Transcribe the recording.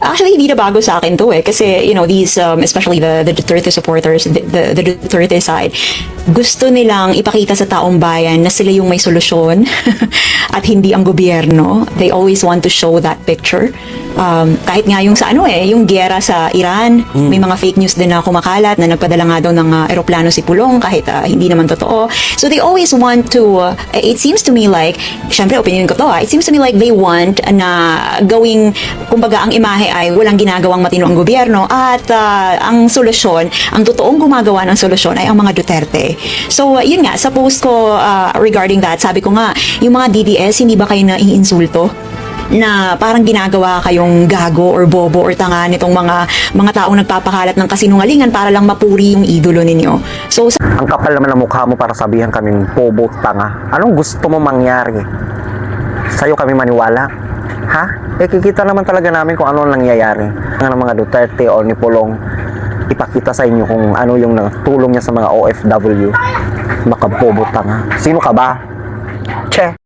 Actually, hindi na bago sa akin to kasi, these, especially the Duterte supporters, the Duterte side, gusto nilang ipakita sa taong bayan na sila yung may solusyon at hindi ang gobyerno. They always want to show that picture. Kahit nga yung sa yung giyera sa Iran, may mga fake news din na kumakalat na nagpadala nga daw ng eroplano si Pulong kahit hindi naman totoo. So they always want to, it seems to me like, syempre opinion ko to it seems to me like they want na gawing, kumbaga ang imahe ay walang ginagawang matino ang gobyerno at ang solusyon, ang totoong gumagawa ng solusyon ay ang mga Duterte. So yun nga, sa post ko regarding that, sabi ko nga, yung mga DDS, hindi ba kayo naiinsulto? Na parang ginagawa kayong gago or bobo or tanga nitong mga taong nagpapakalat ng kasinungalingan para lang mapuri yung idolo ninyo. So ang kapal naman ng mukha mo para sabihan kaming bobo, tanga. Anong gusto mo mangyari? Sa'yo kami maniwala? Ha? Kikita naman talaga namin kung ano nangyayari. Ng mga Duterte o ni Pulong, ipakita sa inyo kung ano yung tulong niya sa mga OFW. Makabobo, tanga. Sino ka ba? Che!